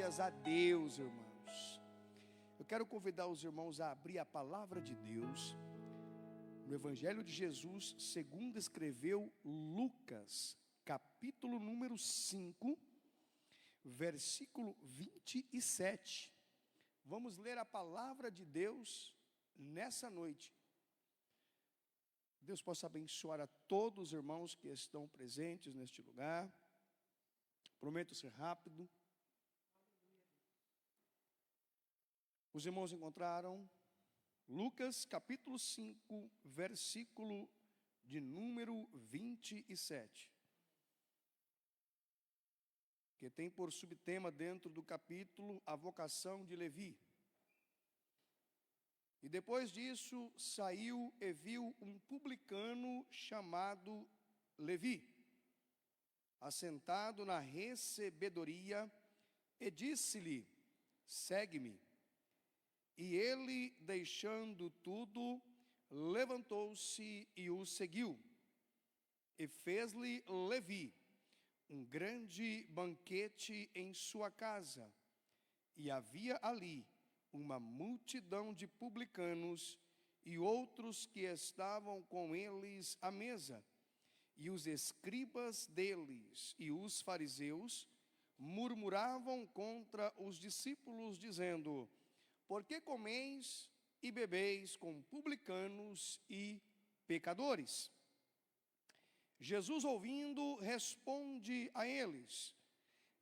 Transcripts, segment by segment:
Glórias a Deus, irmãos. Eu quero convidar os irmãos a abrir a palavra de Deus no Evangelho de Jesus, segundo escreveu Lucas, capítulo número 5, versículo 27. Vamos ler a palavra de Deus nessa noite. Deus possa abençoar a todos os irmãos que estão presentes neste lugar. Prometo ser rápido. Os irmãos encontraram Lucas capítulo 5, versículo de número 27. Que tem por subtema dentro do capítulo a vocação de Levi. E depois disso saiu e viu um publicano chamado Levi, assentado na recebedoria, e disse-lhe: segue-me. E ele, deixando tudo, levantou-se e o seguiu. E fez-lhe Levi um grande banquete em sua casa, e havia ali uma multidão de publicanos e outros que estavam com eles à mesa. E os escribas deles e os fariseus murmuravam contra os discípulos, dizendo: por que comeis e bebeis com publicanos e pecadores? Jesus, ouvindo, responde a eles: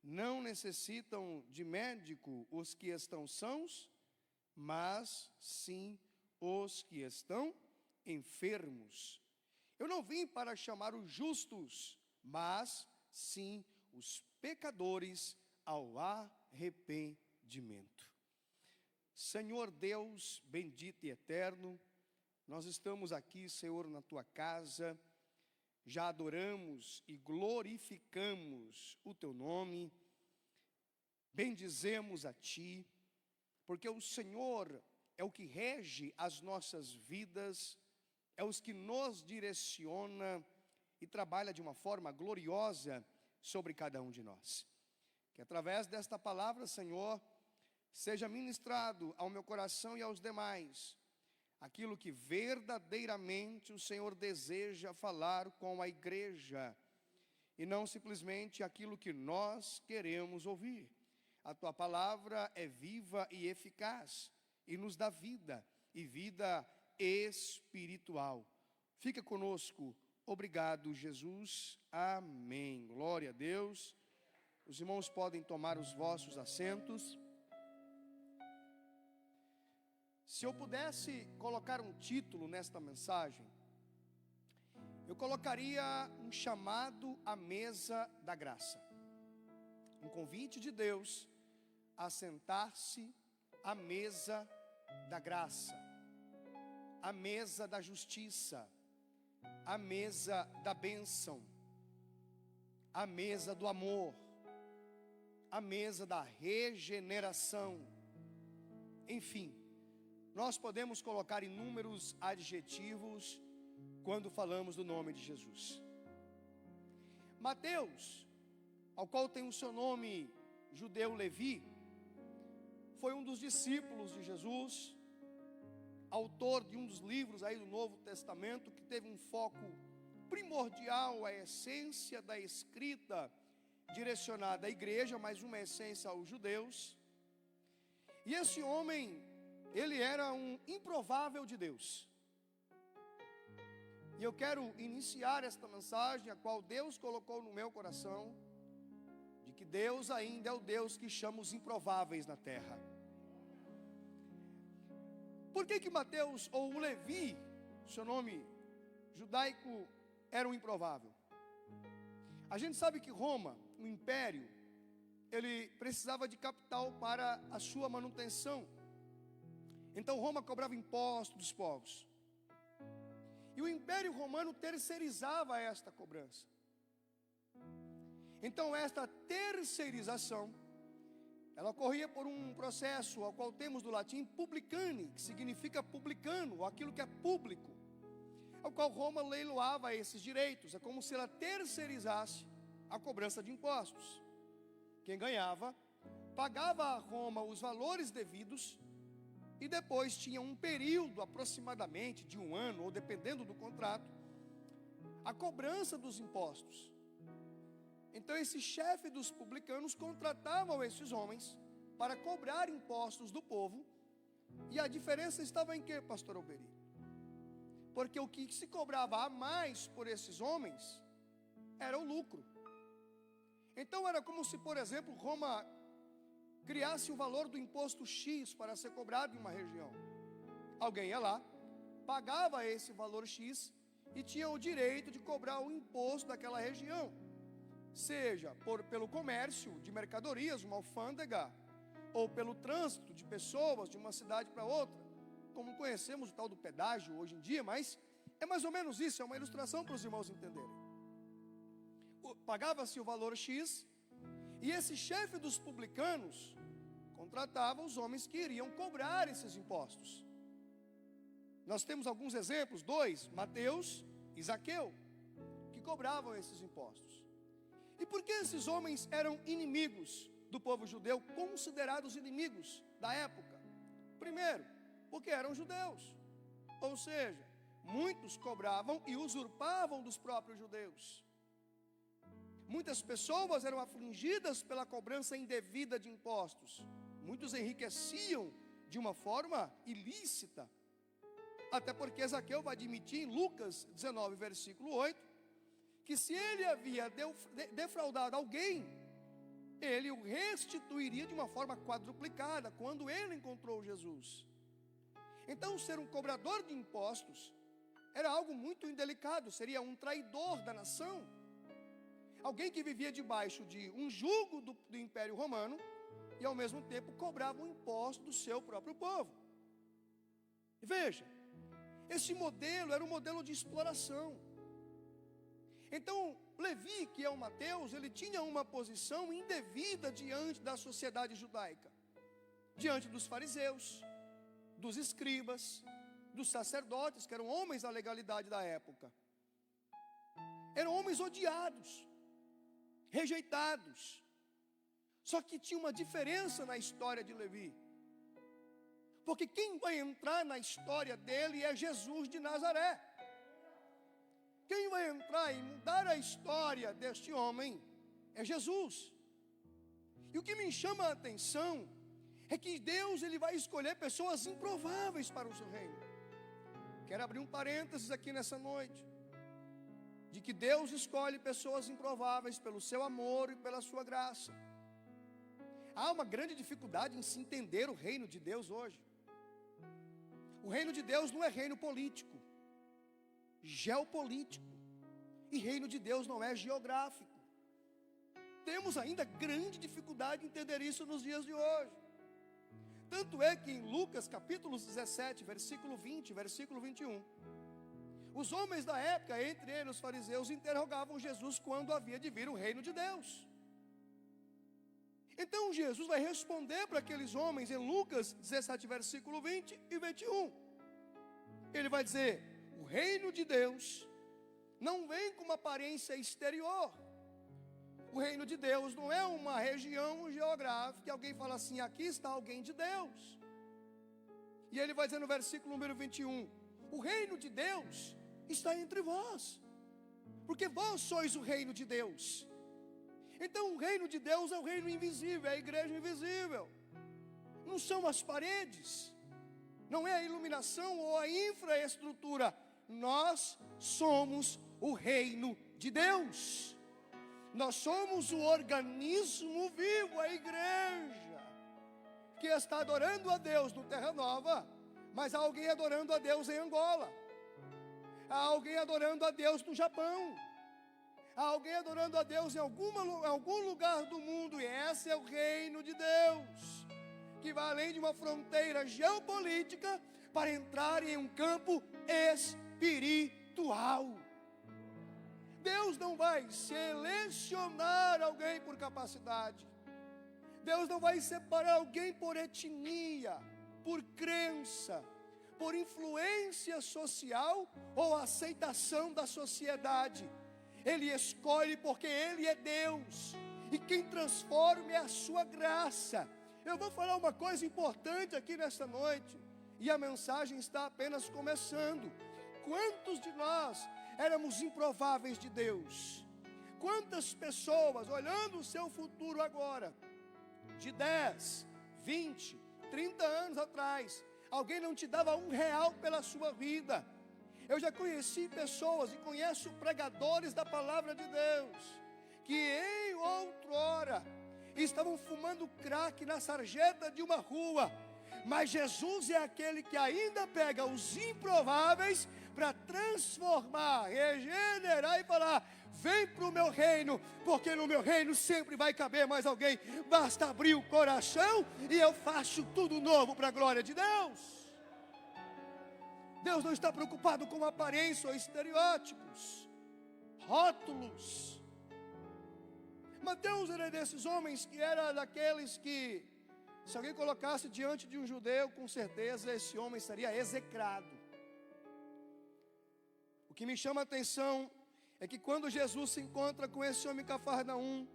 não necessitam de médico os que estão sãos, mas sim os que estão enfermos. Eu não vim para chamar os justos, mas sim os pecadores ao arrependimento. Senhor Deus bendito e eterno, nós estamos aqui, Senhor, na tua casa, já adoramos e glorificamos o teu nome, bendizemos a ti, porque o Senhor é o que rege as nossas vidas, é o que nos direciona e trabalha de uma forma gloriosa sobre cada um de nós. Que através desta palavra, Senhor, seja ministrado ao meu coração e aos demais aquilo que verdadeiramente o Senhor deseja falar com a igreja, e não simplesmente aquilo que nós queremos ouvir. A tua palavra é viva e eficaz, e nos dá vida, e vida espiritual. Fica conosco, obrigado, Jesus, amém. Glória a Deus. Os irmãos podem tomar os vossos assentos. Se eu pudesse colocar um título nesta mensagem, eu colocaria um chamado à mesa da graça. Um convite de Deus a sentar-se à mesa da graça, à mesa da justiça, à mesa da bênção, à mesa do amor, à mesa da regeneração. Enfim, nós podemos colocar inúmeros adjetivos quando falamos do nome de Jesus. Mateus, ao qual tem o seu nome judeu Levi, foi um dos discípulos de Jesus, autor de um dos livros aí do Novo Testamento, que teve um foco primordial à essência da escrita direcionada à igreja, mas uma essência aos judeus. E esse homem, ele era um improvável de Deus. E eu quero iniciar esta mensagem, a qual Deus colocou no meu coração, de que Deus ainda é o Deus que chama os improváveis na terra. Por que Mateus, ou o Levi, seu nome judaico, era um improvável? A gente sabe que Roma, o império, ele precisava de capital para a sua manutenção. Então Roma cobrava impostos dos povos. E o Império Romano terceirizava esta cobrança. Então esta terceirização, ela ocorria por um processo ao qual temos do latim publicani, que significa publicano, ou aquilo que é público, ao qual Roma leiloava esses direitos. É como se ela terceirizasse a cobrança de impostos. Quem ganhava pagava a Roma os valores devidos, e depois tinha um período aproximadamente de 1 ano, ou dependendo do contrato, a cobrança dos impostos. Então esse chefe dos publicanos contratavam esses homens para cobrar impostos do povo. E a diferença estava em quê, pastor Alberi? Porque o que se cobrava a mais por esses homens era o lucro. Então era como se, por exemplo, Roma criasse o valor do imposto X para ser cobrado em uma região. Alguém ia lá, pagava esse valor X e tinha o direito de cobrar o imposto daquela região, seja pelo comércio de mercadorias, uma alfândega, ou pelo trânsito de pessoas de uma cidade para outra, como conhecemos o tal do pedágio hoje em dia, mas é mais ou menos isso, é uma ilustração para os irmãos entenderem. Pagava-se o valor X, e esse chefe dos publicanos contratava os homens que iriam cobrar esses impostos. Nós temos alguns exemplos, 2, Mateus e Zaqueu, que cobravam esses impostos. E por que esses homens eram inimigos do povo judeu, considerados inimigos da época? Primeiro, porque eram judeus, ou seja, muitos cobravam e usurpavam dos próprios judeus. Muitas pessoas eram afligidas pela cobrança indevida de impostos. Muitos enriqueciam de uma forma ilícita. Até porque Zaqueu vai admitir em Lucas 19, versículo 8, que se ele havia defraudado alguém, ele o restituiria de uma forma quadruplicada, quando ele encontrou Jesus. Então, ser um cobrador de impostos era algo muito indelicado, seria um traidor da nação. Alguém que vivia debaixo de um jugo do Império Romano, e ao mesmo tempo cobrava um imposto do seu próprio povo. Veja, esse modelo era um modelo de exploração. Então, Levi, que é o Mateus, ele tinha uma posição indevida diante da sociedade judaica, diante dos fariseus, dos escribas, dos sacerdotes, que eram homens da legalidade da época. Eram homens odiados, rejeitados. Só que tinha uma diferença na história de Levi, porque quem vai entrar na história dele é Jesus de Nazaré. Quem vai entrar e mudar a história deste homem é Jesus. E o que me chama a atenção é que Deus, ele vai escolher pessoas improváveis para o seu reino. Quero abrir um parênteses aqui nessa noite, de que Deus escolhe pessoas improváveis pelo seu amor e pela sua graça. Há uma grande dificuldade em se entender o reino de Deus hoje. O reino de Deus não é reino político, geopolítico. E reino de Deus não é geográfico. Temos ainda grande dificuldade em entender isso nos dias de hoje. Tanto é que em Lucas capítulo 17, versículo 20, versículo 21, os homens da época, entre eles os fariseus, interrogavam Jesus quando havia de vir o reino de Deus. Então Jesus vai responder para aqueles homens em Lucas 17, versículo 20 e 21. Ele vai dizer: o reino de Deus não vem com uma aparência exterior. O reino de Deus não é uma região geográfica que alguém fala assim: aqui está alguém de Deus. E ele vai dizer no versículo número 21, o reino de Deus está entre vós, porque vós sois o reino de Deus. Então o reino de Deus é o reino invisível, é a igreja invisível. Não são as paredes, não é a iluminação ou a infraestrutura. Nós somos o reino de Deus. Nós somos o organismo vivo, a igreja, que está adorando a Deus no Terra Nova, mas há alguém adorando a Deus em Angola, há alguém adorando a Deus no Japão, há alguém adorando a Deus em algum lugar do mundo, e esse é o reino de Deus, que vai além de uma fronteira geopolítica para entrar em um campo espiritual. Deus não vai selecionar alguém por capacidade. Deus não vai separar alguém por etnia, por crença, por influência social ou aceitação da sociedade. Ele escolhe porque Ele é Deus. e quem transforma é a sua graça. Eu vou falar uma coisa importante aqui nesta noite, e a mensagem está apenas começando. Quantos de nós éramos improváveis de Deus? Quantas pessoas, olhando o seu futuro agora, de 10, 20, 30 anos atrás, alguém não te dava R$1 pela sua vida. Eu já conheci pessoas e conheço pregadores da palavra de Deus, que em outrora estavam fumando crack na sarjeta de uma rua, mas Jesus é aquele que ainda pega os improváveis para transformar, regenerar e falar: vem para o meu reino, porque no meu reino sempre vai caber mais alguém. Basta abrir o coração e eu faço tudo novo para a glória de Deus. Deus não está preocupado com aparência ou estereótipos, rótulos. Mateus era desses homens que era daqueles que, se alguém colocasse diante de um judeu, com certeza esse homem estaria execrado. O que me chama a atenção é que quando Jesus se encontra com esse homem em Cafarnaum,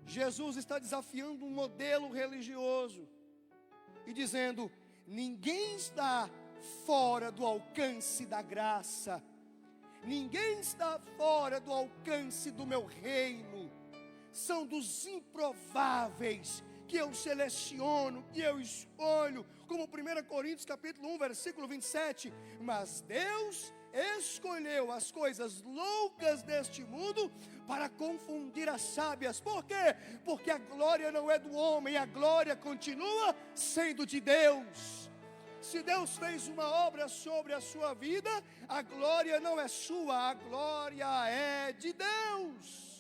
Jesus está desafiando um modelo religioso e dizendo: ninguém está fora do alcance da graça, ninguém está fora do alcance do meu reino. São dos improváveis que eu seleciono, que eu escolho, como 1 Coríntios capítulo 1, versículo 27, mas Deus escolheu as coisas loucas deste mundo para confundir as sábias. Por quê? Porque a glória não é do homem, a glória continua sendo de Deus. Se Deus fez uma obra sobre a sua vida, a glória não é sua, a glória é de Deus.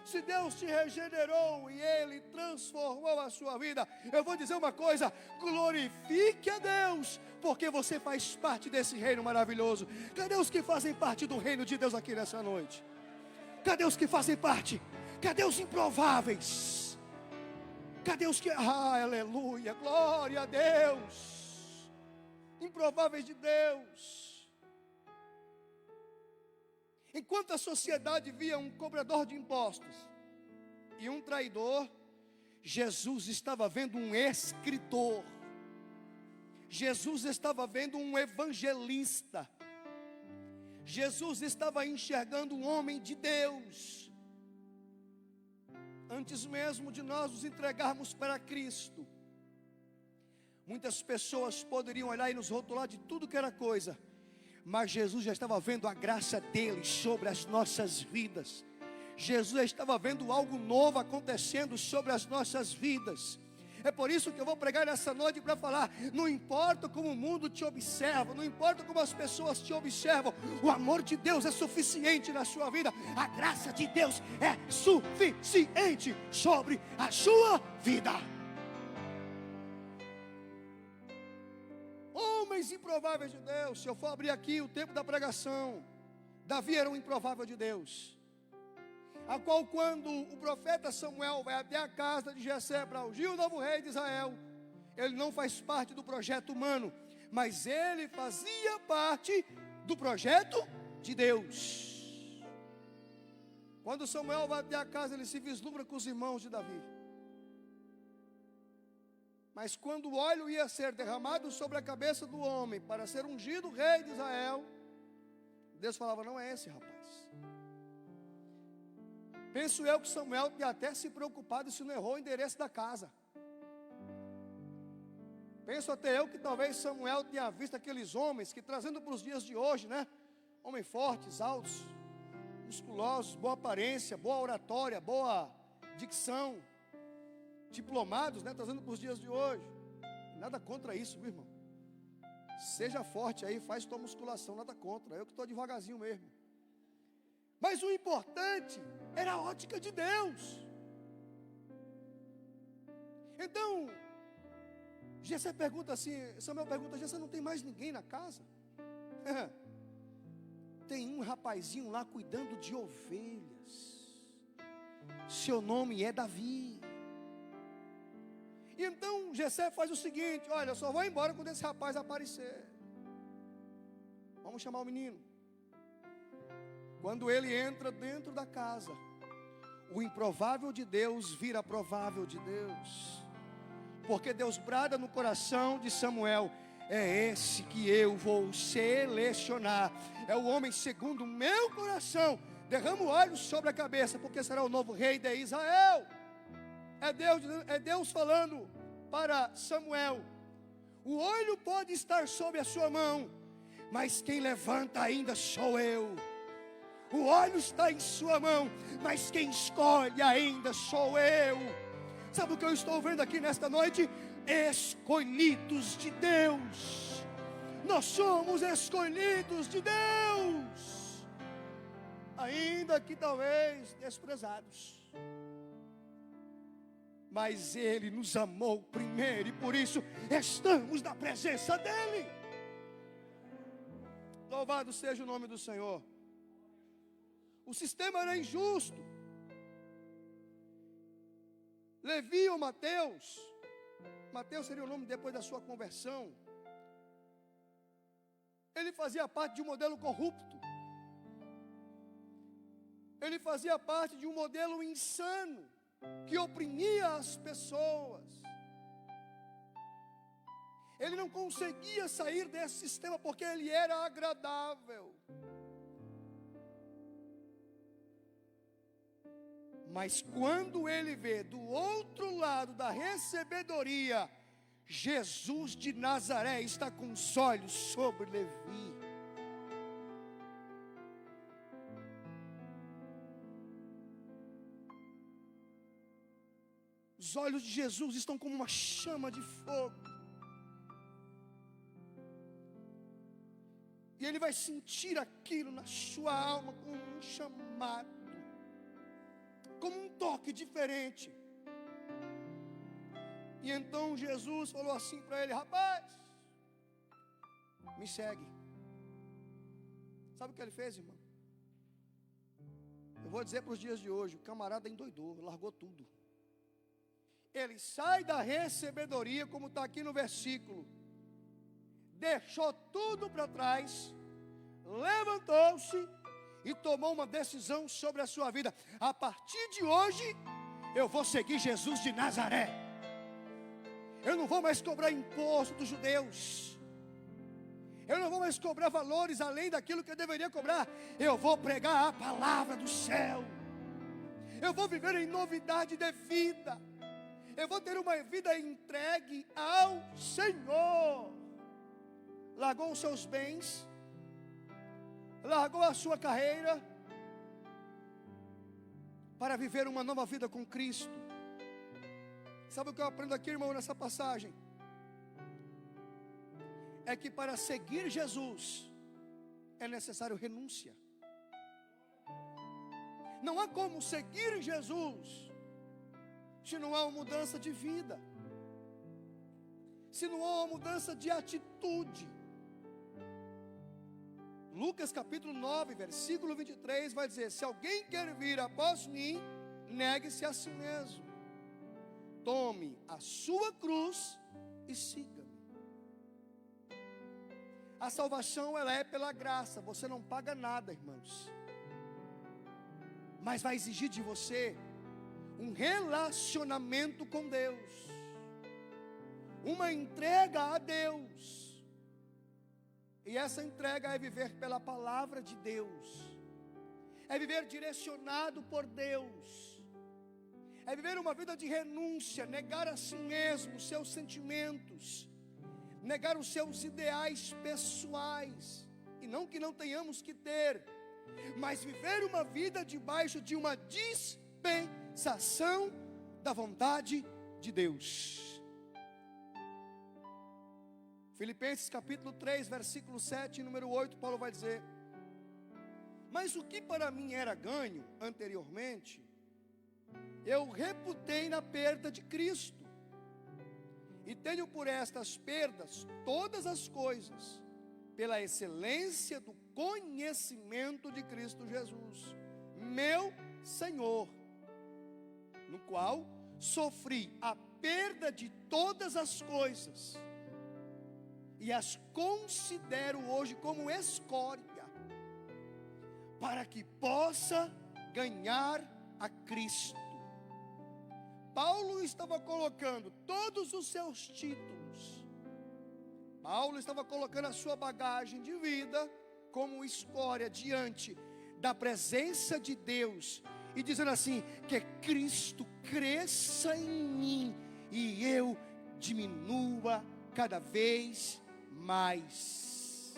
Se Deus te regenerou e Ele transformou a sua vida, eu vou dizer uma coisa: glorifique a Deus, porque você faz parte desse reino maravilhoso. Cadê os que fazem parte do reino de Deus aqui nessa noite? Cadê os que fazem parte? Cadê os improváveis? Cadê os que... aleluia, glória a Deus. Improváveis de Deus. Enquanto a sociedade via um cobrador de impostos e um traidor, Jesus estava vendo um escritor. Jesus estava vendo um evangelista. Jesus estava enxergando um homem de Deus. Antes mesmo de nós nos entregarmos para Cristo, muitas pessoas poderiam olhar e nos rotular de tudo que era coisa, mas Jesus já estava vendo a graça dele sobre as nossas vidas. Jesus já estava vendo algo novo acontecendo sobre as nossas vidas. É por isso que eu vou pregar nessa noite para falar: não importa como o mundo te observa, não importa como as pessoas te observam, o amor de Deus é suficiente na sua vida. A graça de Deus é suficiente sobre a sua vida. Homens improváveis de Deus. Se eu for abrir aqui o tempo da pregação, Davi era um improvável de Deus, a qual, quando o profeta Samuel vai até a casa de Jessé para ungir o novo rei de Israel, ele não faz parte do projeto humano, mas ele fazia parte do projeto de Deus. Quando Samuel vai até a casa, ele se vislumbra com os irmãos de Davi. Mas quando o óleo ia ser derramado sobre a cabeça do homem para ser ungido rei de Israel, Deus falava: não é esse rapaz. Penso eu que Samuel tinha até se preocupado se não errou o endereço da casa. Penso até eu que talvez Samuel tinha visto aqueles homens que, trazendo para os dias de hoje, né? Homens fortes, altos, musculosos, boa aparência, boa oratória, boa dicção, diplomados, né? Trazendo para os dias de hoje. Nada contra isso, meu irmão. Seja forte aí, faz tua musculação, nada contra. Eu que estou devagarzinho mesmo. Mas o importante era a ótica de Deus. Então, Jessé pergunta assim, Samuel pergunta: Jessé, não tem mais ninguém na casa? Tem um rapazinho lá cuidando de ovelhas. Seu nome é Davi. E então Jessé faz o seguinte: olha, eu só vou embora quando esse rapaz aparecer. Vamos chamar o menino. Quando ele entra dentro da casa, o improvável de Deus vira provável de Deus. Porque Deus brada no coração de Samuel: é esse que eu vou selecionar, é o homem segundo o meu coração. Derrama o óleo sobre a cabeça, porque será o novo rei de Israel. É Deus falando para Samuel: o óleo pode estar sobre a sua mão, mas quem levanta ainda sou eu. O óleo está em sua mão, mas quem escolhe ainda sou eu. Sabe o que eu estou vendo aqui nesta noite? Escolhidos de Deus. Nós somos escolhidos de Deus, ainda que talvez desprezados, mas Ele nos amou primeiro e por isso estamos na presença dEle. Louvado seja o nome do Senhor. O sistema era injusto. Levi ou Mateus seria o nome depois da sua conversão. Ele fazia parte de um modelo corrupto. Ele fazia parte de um modelo insano, que oprimia as pessoas. Ele não conseguia sair desse sistema porque ele era agradável. Mas quando ele vê do outro lado da recebedoria, Jesus de Nazaré está com os olhos sobre Levi. Os olhos de Jesus estão como uma chama de fogo. E ele vai sentir aquilo na sua alma como um chamado, como um toque diferente. E então Jesus falou assim para ele: rapaz, me segue. Sabe o que ele fez, irmão? Eu vou dizer para os dias de hoje: o camarada endoidou, largou tudo. Ele sai da recebedoria, como está aqui no versículo, deixou tudo para trás, levantou-se e tomou uma decisão sobre a sua vida: a partir de hoje eu vou seguir Jesus de Nazaré. Eu não vou mais cobrar imposto dos judeus, eu não vou mais cobrar valores além daquilo que eu deveria cobrar. Eu vou pregar a palavra do céu, eu vou viver em novidade de vida, eu vou ter uma vida entregue ao Senhor. Largou os seus bens, largou a sua carreira, para viver uma nova vida com Cristo. Sabe o que eu aprendo aqui, irmão, nessa passagem? É que para seguir Jesus é necessário renúncia. Não há como seguir Jesus se não há uma mudança de vida, se não há uma mudança de atitude. Lucas capítulo 9, versículo 23 vai dizer: se alguém quer vir após mim, negue-se a si mesmo, tome a sua cruz e siga-me. A salvação, ela é pela graça, você não paga nada, irmãos, mas vai exigir de você um relacionamento com Deus, uma entrega a Deus. E essa entrega é viver pela palavra de Deus, é viver direcionado por Deus, é viver uma vida de renúncia, negar a si mesmo os seus sentimentos, negar os seus ideais pessoais, e não que não tenhamos que ter, mas viver uma vida debaixo de uma dispensação da vontade de Deus. Filipenses capítulo 3, versículo 7 e número 8, Paulo vai dizer: mas o que para mim era ganho anteriormente, eu reputei na perda de Cristo, e tenho por estas perdas todas as coisas, pela excelência do conhecimento de Cristo Jesus, meu Senhor, no qual sofri a perda de todas as coisas, e as considero hoje como escória, para que possa ganhar a Cristo. Paulo estava colocando todos os seus títulos, Paulo estava colocando a sua bagagem de vida como escória diante da presença de Deus, e dizendo assim, que Cristo cresça em mim e eu diminua cada vez mais.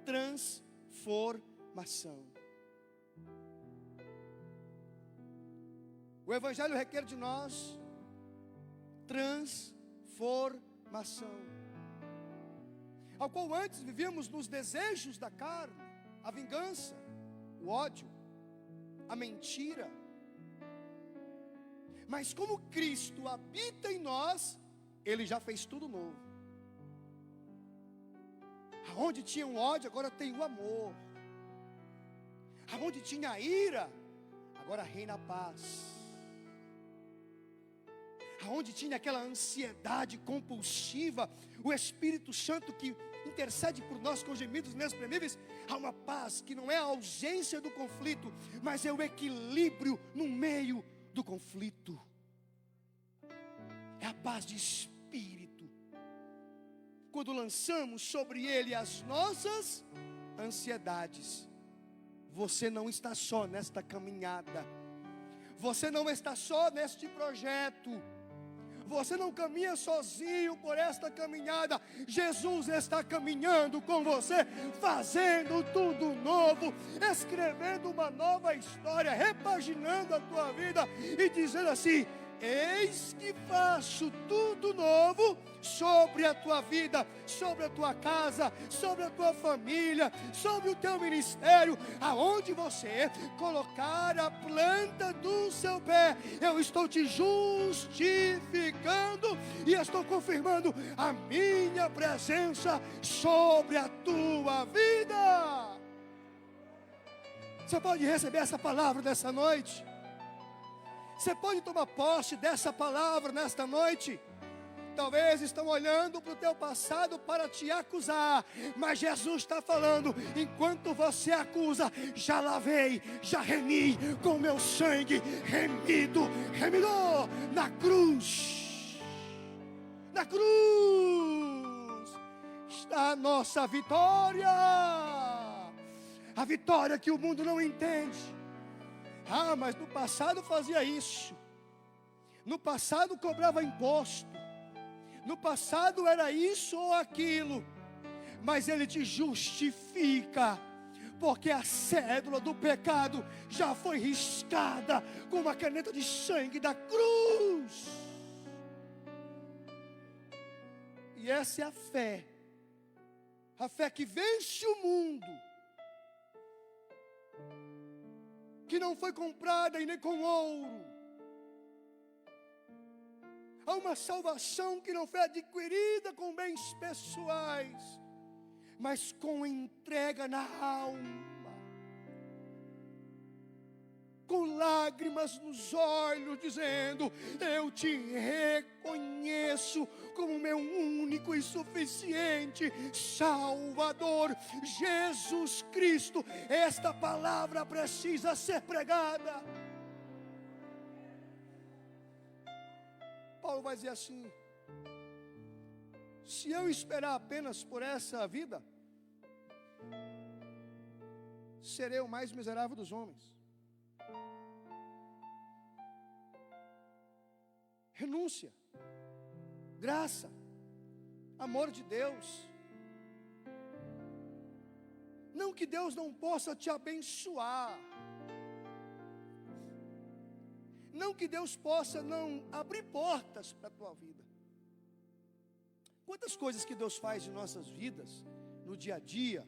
Transformação. O Evangelho requer de nós transformação, ao qual antes vivíamos nos desejos da carne, a vingança, o ódio, a mentira. Mas como Cristo habita em nós, Ele já fez tudo novo. Aonde tinha o ódio, agora tem o amor. Aonde tinha a ira, agora reina a paz. Aonde tinha aquela ansiedade compulsiva, o Espírito Santo que intercede por nós com gemidos inexprimíveis, há uma paz que não é a ausência do conflito, mas é o equilíbrio no meio do conflito. É a paz de espírito. Quando lançamos sobre Ele as nossas ansiedades, você não está só nesta caminhada, você não está só neste projeto, você não caminha sozinho por esta caminhada. Jesus está caminhando com você, fazendo tudo novo, escrevendo uma nova história, repaginando a tua vida e dizendo assim: eis que faço tudo novo sobre a tua vida, sobre a tua casa, sobre a tua família, sobre o teu ministério. Aonde você colocar a planta do seu pé, eu estou te justificando e estou confirmando a minha presença sobre a tua vida. Você pode receber essa palavra dessa noite? Você pode tomar posse dessa palavra nesta noite? Talvez estão olhando para o teu passado para te acusar, mas Jesus está falando: enquanto você acusa, já lavei, já remi com meu sangue remidou na cruz. Na cruz está a nossa vitória, a vitória que o mundo não entende. Ah, mas no passado fazia isso, no passado cobrava imposto, no passado era isso ou aquilo, mas Ele te justifica, porque a cédula do pecado já foi riscada com uma caneta de sangue da cruz. E essa é a fé que vence o mundo, que não foi comprada e nem com ouro. Há uma salvação que não foi adquirida com bens pessoais, mas com entrega na alma, com lágrimas nos olhos, dizendo: eu te reconheço como meu único e suficiente Salvador, Jesus Cristo. Esta palavra precisa ser pregada. Paulo vai dizer assim: se eu esperar apenas por essa vida, serei o mais miserável dos homens. Renúncia, graça, amor de Deus. Não que Deus não possa te abençoar, não que Deus possa não abrir portas para a tua vida. Quantas coisas que Deus faz em nossas vidas, no dia a dia,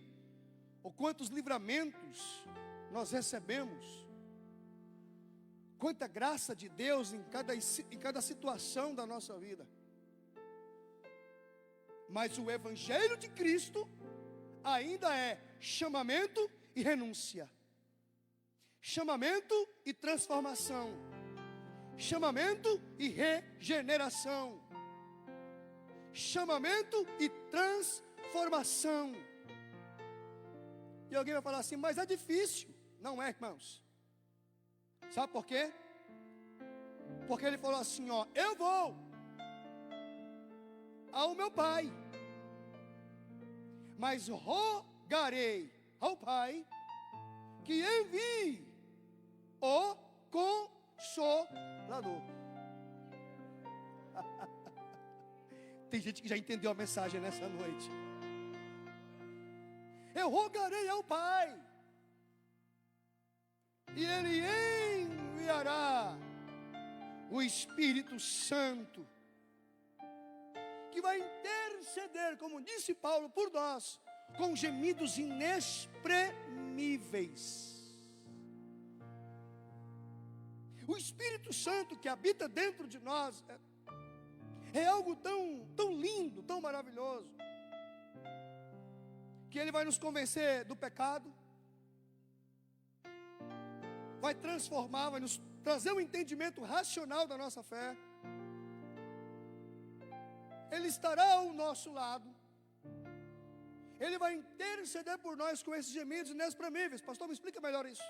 ou quantos livramentos nós recebemos, quanta graça de Deus em cada situação da nossa vida. Mas o Evangelho de Cristo ainda é chamamento e renúncia, chamamento e transformação, chamamento e regeneração, chamamento e transformação. E alguém vai falar assim: mas é difícil. Não é, irmãos. Sabe por quê? Porque ele falou assim, ó, eu vou ao meu pai, mas rogarei ao Pai que envie o Consolador. Tem gente que já entendeu a mensagem nessa noite. Eu rogarei ao Pai, e Ele enviará o Espírito Santo, que vai interceder, como disse Paulo, por nós, com gemidos inexprimíveis. O Espírito Santo que habita dentro de nós é algo tão lindo, tão maravilhoso, que Ele vai nos convencer do pecado, vai transformar, vai nos trazer um entendimento racional da nossa fé. Ele estará ao nosso lado. Ele vai interceder por nós com esses gemidos inexprimíveis. Pastor, me explica melhor isso.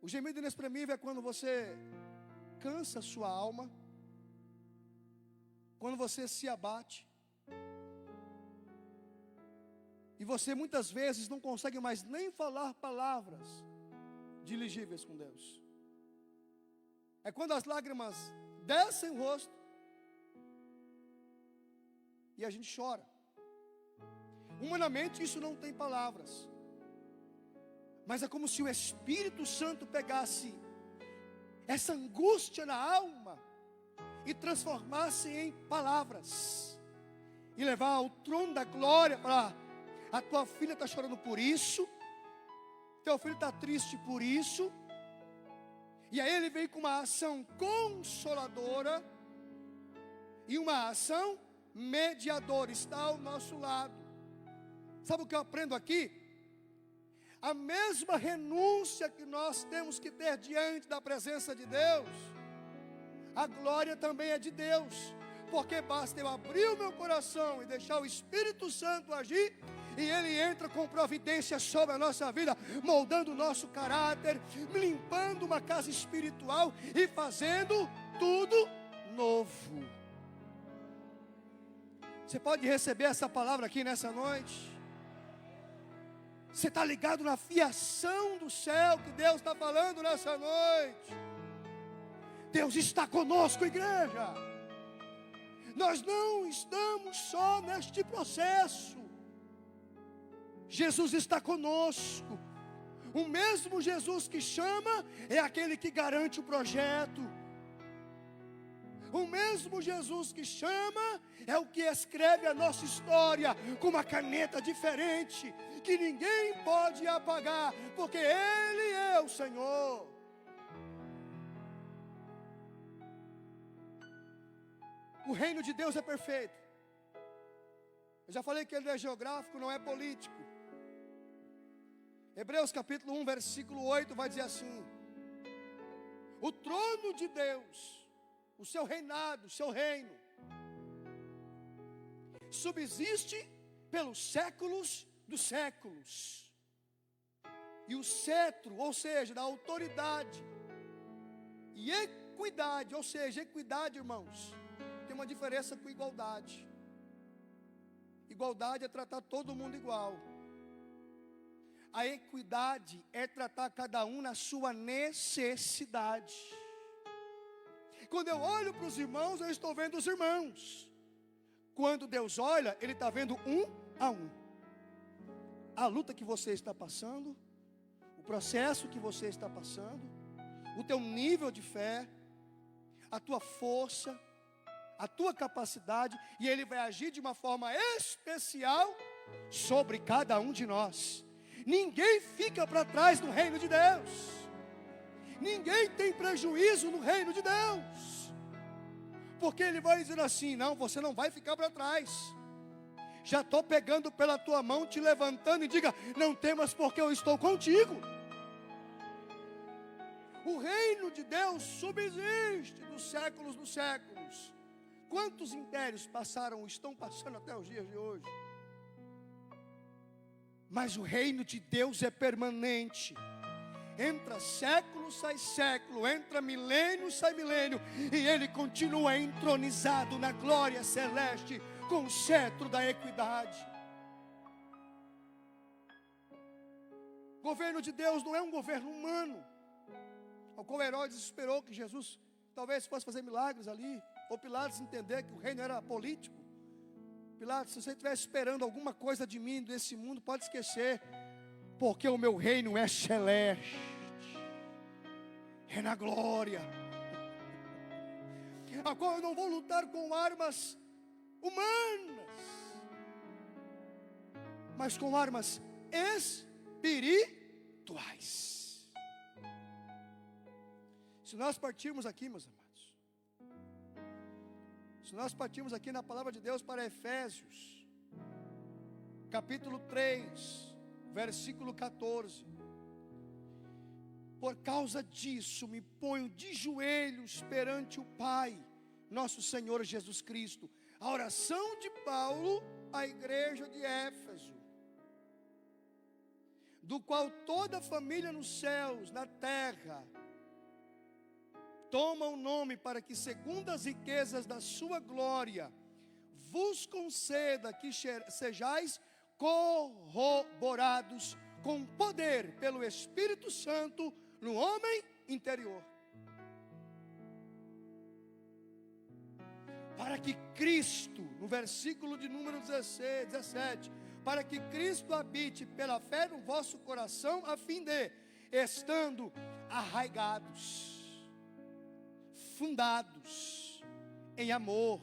O gemido inexprimível é quando você cansa a sua alma, quando você se abate, e você muitas vezes não consegue mais nem falar palavras diligíveis com Deus. É quando as lágrimas descem o rosto e a gente chora. Humanamente isso não tem palavras, mas é como se o Espírito Santo pegasse essa angústia na alma e transformasse em palavras, e levar ao trono da glória para: a tua filha está chorando por isso, teu filho está triste por isso. E aí ele vem com uma ação consoladora e uma ação mediadora, está ao nosso lado. Sabe o que eu aprendo aqui? A mesma renúncia que nós temos que ter diante da presença de Deus, a glória também é de Deus, porque basta eu abrir o meu coração e deixar o Espírito Santo agir, e Ele entra com providência sobre a nossa vida, moldando o nosso caráter, limpando uma casa espiritual e fazendo tudo novo. Você pode receber essa palavra aqui nessa noite? Você está ligado na fiação do céu que Deus está falando nessa noite? Deus está conosco, igreja. Nós não estamos só neste processo. Jesus está conosco. O mesmo Jesus que chama é aquele que garante o projeto. O mesmo Jesus que chama é o que escreve a nossa história com uma caneta diferente, que ninguém pode apagar, porque Ele é o Senhor. O reino de Deus é perfeito. Eu já falei que ele é geográfico, não é político. Hebreus capítulo 1, versículo 8 vai dizer assim: o trono de Deus, o seu reinado, o seu reino, subsiste pelos séculos dos séculos. E o cetro, ou seja, da autoridade e equidade, ou seja, equidade, irmãos, tem uma diferença com igualdade. Igualdade é tratar todo mundo igual. A equidade é tratar cada um na sua necessidade. Quando eu olho para os irmãos, eu estou vendo os irmãos. Quando Deus olha, Ele está vendo um a um. A luta que você está passando, o processo que você está passando, o teu nível de fé, a tua força, a tua capacidade, e Ele vai agir de uma forma especial sobre cada um de nós. Ninguém fica para trás no reino de Deus. Ninguém tem prejuízo no reino de Deus. Porque Ele vai dizer assim: não, você não vai ficar para trás. Já estou pegando pela tua mão, te levantando, e diga: não temas, porque eu estou contigo. O reino de Deus subsiste dos séculos. Quantos impérios passaram, estão passando até os dias de hoje? Mas o reino de Deus é permanente. entra século, sai século, entra milênio, sai milênio, e Ele continua entronizado na glória celeste, com o cetro da equidade. O governo de Deus não é um governo humano, ao qual Herodes esperou que Jesus talvez fosse fazer milagres ali, ou Pilatos entender que o reino era político. Pilatos, se você estiver esperando alguma coisa de mim, desse mundo, pode esquecer, porque o meu reino é celeste, é na glória, a qual eu não vou lutar com armas humanas, mas com armas espirituais. Se nós partirmos aqui, meus amados, se nós partirmos aqui na palavra de Deus para Efésios, capítulo 3, versículo 14. Por causa disso me ponho de joelhos perante o Pai, nosso Senhor Jesus Cristo. A oração de Paulo à igreja de Éfeso, do qual toda a família nos céus, na terra, toma o nome, para que segundo as riquezas da sua glória, vos conceda que sejais corroborados com poder pelo Espírito Santo no homem interior, para que Cristo, no versículo de número 17, para que Cristo habite pela fé no vosso coração, a fim de, estando arraigados, fundados em amor,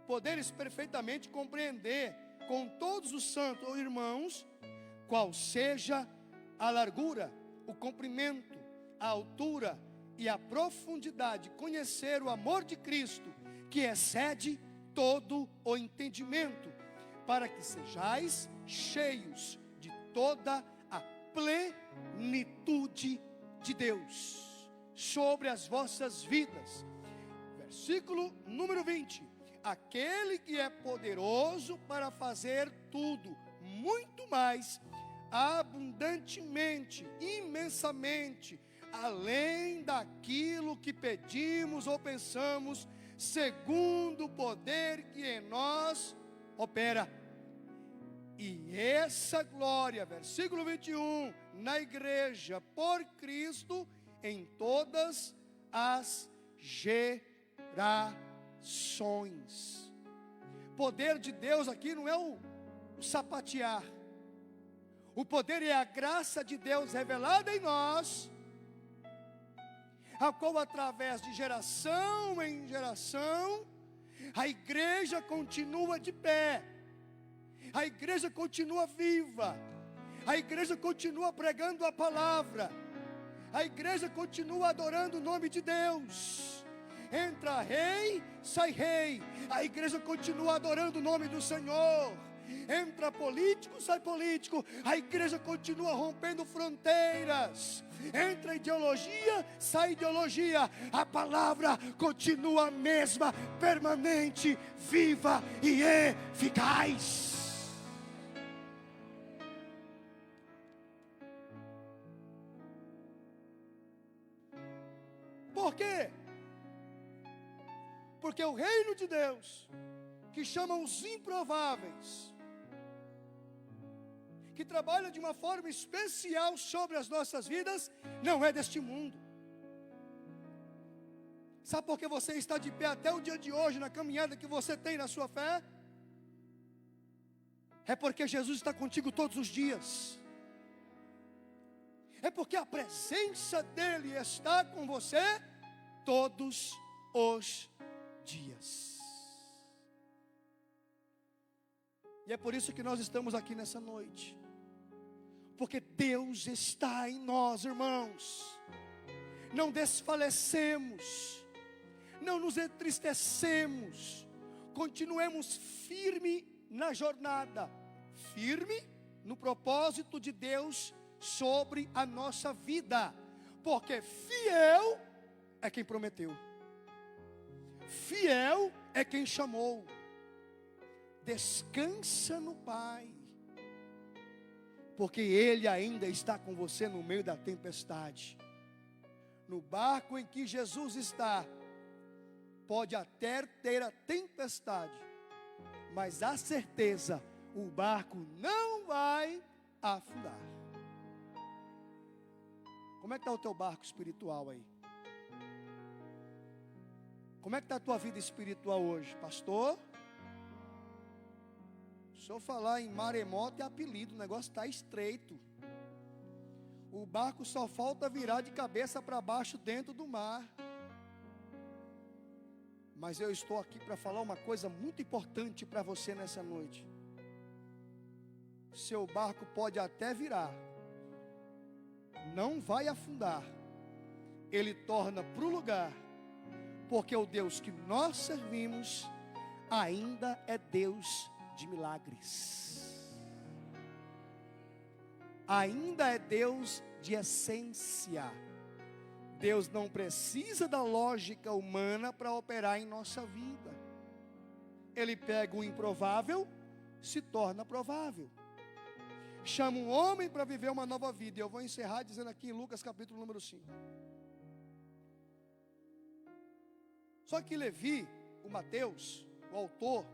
poderes perfeitamente compreender com todos os santos ou irmãos, qual seja a largura, o comprimento, a altura e a profundidade, conhecer o amor de Cristo, que excede todo o entendimento, para que sejais cheios de toda a plenitude de Deus sobre as vossas vidas. Versículo número 20. Aquele que é poderoso para fazer tudo, muito mais, abundantemente, imensamente, além daquilo que pedimos ou pensamos, segundo o poder que em nós opera. E essa glória, versículo 21, na igreja, por Cristo, em todas as gerações. Poder de Deus aqui não é o sapatear. O poder é a graça de Deus revelada em nós, a qual através de geração em geração, a igreja continua de pé, a igreja continua viva, a igreja continua pregando a palavra, a igreja continua adorando o nome de Deus. Entra rei, sai rei, a igreja continua adorando o nome do Senhor. Entra político, sai político, a igreja continua rompendo fronteiras. Entra ideologia, sai ideologia, a palavra continua a mesma, permanente, viva e eficaz. Por quê? Porque o reino de Deus, que chama os improváveis, que trabalha de uma forma especial sobre as nossas vidas, não é deste mundo. Sabe por que você está de pé até o dia de hoje, na caminhada que você tem na sua fé? É porque Jesus está contigo todos os dias. É porque a presença dEle está com você todos os dias. E é por isso que nós estamos aqui nessa noite. Porque Deus está em nós, irmãos. Não desfalecemos, não nos entristecemos, continuemos firme na jornada, firme no propósito de Deus sobre a nossa vida, porque fiel é quem prometeu, fiel é quem chamou. Descansa no Pai, porque Ele ainda está com você no meio da tempestade. No barco em que Jesus está, pode até ter a tempestade, mas a certeza, o barco não vai afundar. Como é que está o teu barco espiritual aí? Como é que está a tua vida espiritual hoje, pastor? Se eu falar em maremoto é apelido, o negócio está estreito. O barco só falta virar de cabeça para baixo dentro do mar. Mas eu estou aqui para falar uma coisa muito importante para você nessa noite. Seu barco pode até virar, não vai afundar. Ele torna para o lugar, porque o Deus que nós servimos ainda é Deus de milagres. Ainda é Deus de essência. Deus não precisa da lógica humana para operar em nossa vida. Ele pega o improvável, se torna provável. Chama um homem para viver uma nova vida. E eu vou encerrar dizendo aqui em Lucas capítulo número 5. Só que Levi, o Mateus, o autor,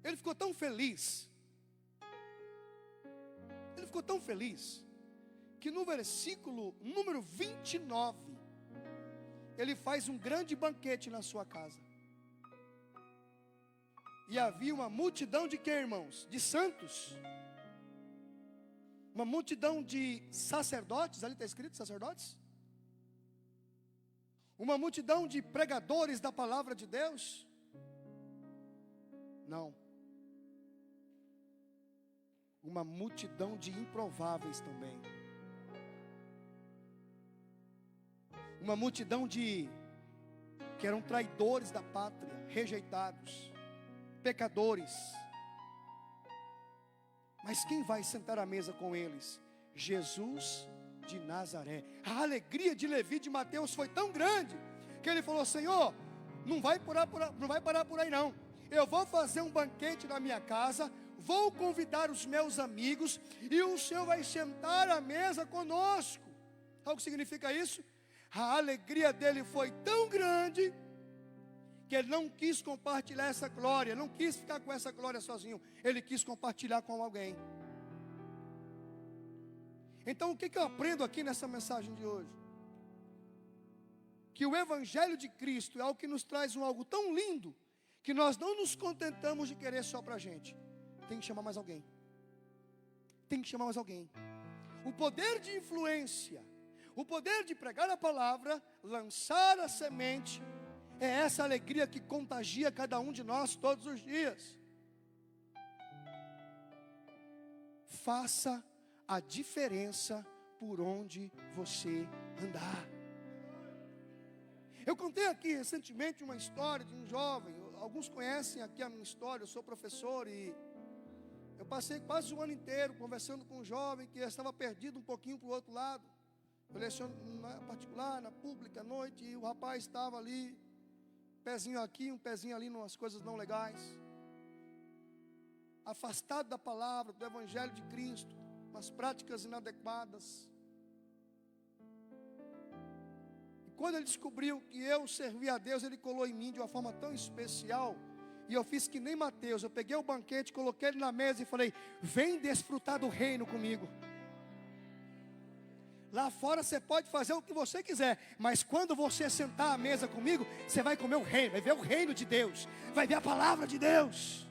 ele ficou tão feliz. Ele ficou tão feliz que no versículo número 29, ele faz um grande banquete na sua casa. E havia uma multidão de quê, irmãos? De santos. Uma multidão de sacerdotes, ali está escrito sacerdotes. Uma multidão de pregadores da palavra de Deus. Não. Uma multidão de improváveis também. Uma multidão que eram traidores da pátria, rejeitados, pecadores. Mas quem vai sentar à mesa com eles? Jesus de Nazaré. A alegria de Levi de Mateus foi tão grande que ele falou: Senhor, não vai parar por aí não. Eu vou fazer um banquete na minha casa, vou convidar os meus amigos e o Senhor vai sentar à mesa conosco. Sabe o que significa isso? A alegria dele foi tão grande que ele não quis compartilhar essa glória, não quis ficar com essa glória sozinho, ele quis compartilhar com alguém. Então o que eu aprendo aqui nessa mensagem de hoje? Que o Evangelho de Cristo é algo que nos traz algo tão lindo, que nós não nos contentamos de querer só para a gente. Tem que chamar mais alguém. Tem que chamar mais alguém. O poder de influência, o poder de pregar a palavra, lançar a semente, é essa alegria que contagia cada um de nós todos os dias. Faça a diferença por onde você andar. Eu contei aqui recentemente uma história de um jovem. Alguns conhecem aqui a minha história. Eu sou professor e eu passei quase um ano inteiro conversando com um jovem que estava perdido um pouquinho para o outro lado. Eu leciono na particular, na pública, à noite, e o rapaz estava ali, pezinho aqui, um pezinho ali, umas coisas não legais, afastado da palavra, do Evangelho de Cristo, umas práticas inadequadas. E quando ele descobriu que eu servia a Deus, ele colou em mim de uma forma tão especial. E eu fiz que nem Mateus, eu peguei o banquete, coloquei ele na mesa e falei: vem desfrutar do reino comigo. Lá fora você pode fazer o que você quiser, mas quando você sentar à mesa comigo, você vai comer o reino, vai ver o reino de Deus, vai ver a palavra de Deus.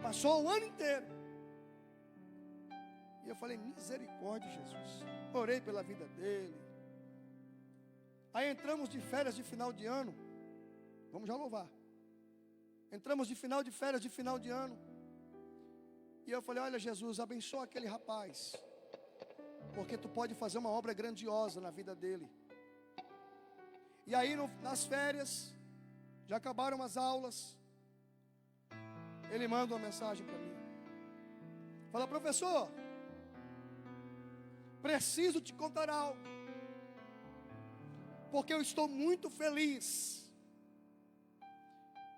Passou o ano inteiro. E eu falei: misericórdia, Jesus. Orei pela vida dele. Aí entramos de férias de final de ano. Vamos já louvar. Entramos de férias de final de ano. E eu falei: olha, Jesus, abençoa aquele rapaz, porque tu pode fazer uma obra grandiosa na vida dele. E aí nas férias, já acabaram as aulas, ele manda uma mensagem para mim. Fala: professor, preciso te contar algo, porque eu estou muito feliz.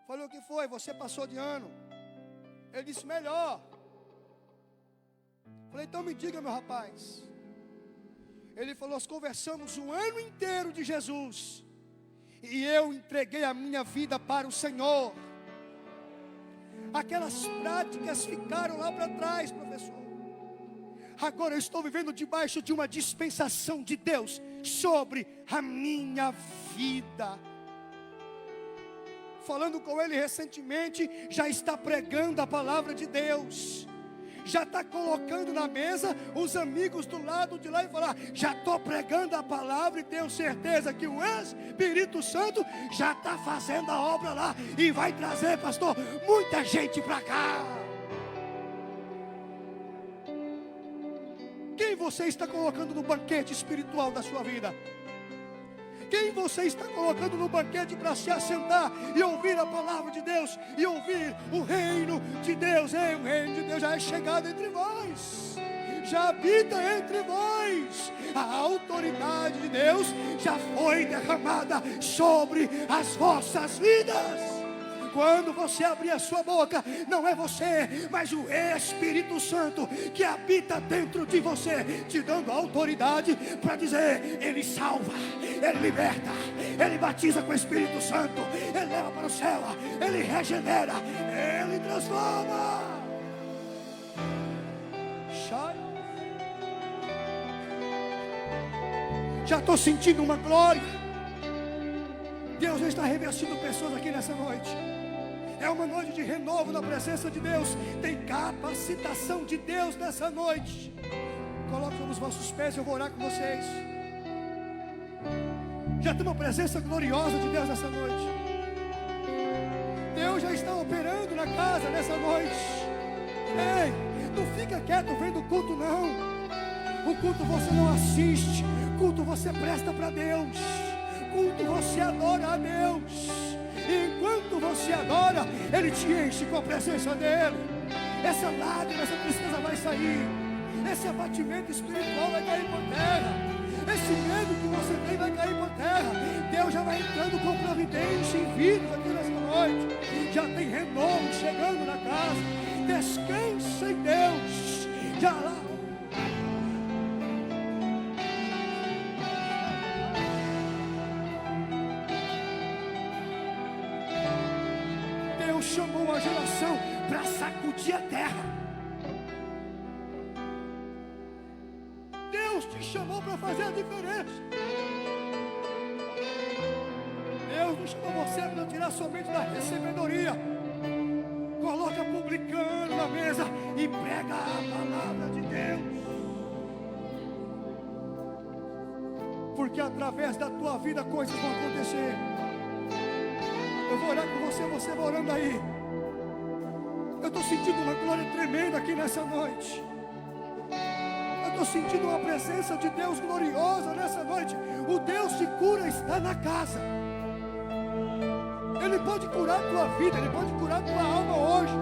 Falei: o que foi? Você passou de ano? Ele disse: melhor. Falei: então me diga, meu rapaz. Ele falou: nós conversamos um ano inteiro de Jesus, e eu entreguei a minha vida para o Senhor. Aquelas práticas ficaram lá para trás, professor. Agora eu estou vivendo debaixo de uma dispensação de Deus sobre a minha vida. Falando com ele recentemente, já está pregando a palavra de Deus. Já está colocando na mesa os amigos do lado de lá e falar: já estou pregando a palavra e tenho certeza que o Espírito Santo já está fazendo a obra lá e vai trazer, pastor, muita gente para cá. Quem você está colocando no banquete espiritual da sua vida? Quem você está colocando no banquete para se assentar e ouvir a palavra de Deus e ouvir o reino de Deus? O reino de Deus já é chegado entre vós, já habita entre vós. A autoridade de Deus já foi derramada sobre as vossas vidas. Quando você abrir a sua boca, não é você, mas o Espírito Santo que habita dentro de você, te dando autoridade para dizer: Ele salva, Ele liberta, Ele batiza com o Espírito Santo, Ele leva para o céu, Ele regenera, Ele transforma. Já estou sentindo uma glória. Deus já está revestindo pessoas aqui nessa noite. É uma noite de renovo na presença de Deus. Tem capacitação de Deus nessa noite. Coloque sobre os vossos pés, eu vou orar com vocês. Já tem uma presença gloriosa de Deus nessa noite. Deus já está operando na casa nessa noite. Ei, não fica quieto vendo o culto não. O culto você não assiste, culto você presta para Deus, culto você adora a Deus. E enquanto você adora, Ele te enche com a presença dEle. Essa lágrima, essa tristeza vai sair. Esse abatimento espiritual vai cair por terra. Esse medo que você tem vai cair por terra. Deus já vai entrando com providência em vidas aqui nessa noite. Já tem renovo chegando na casa. Descansa em Deus. Já lá. Chamou a geração para sacudir a terra. Deus te chamou para fazer a diferença. Deus não chamou você para tirar somente da recebedoria. Coloca publicano na mesa e prega a palavra de Deus. Porque através da tua vida coisas vão acontecer. Eu vou orar com você, você vai orando aí. Eu estou sentindo uma glória tremenda aqui nessa noite. Eu estou sentindo uma presença de Deus gloriosa nessa noite. O Deus de cura está na casa. Ele pode curar a tua vida, Ele pode curar a tua alma hoje.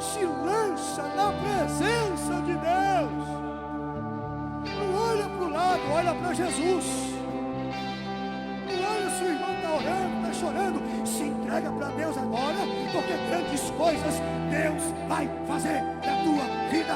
Se lança na presença de Deus. Não olha para o lado, olha para Jesus. Seu irmão está orando, está chorando, se entrega para Deus agora, porque grandes coisas Deus vai fazer na tua vida.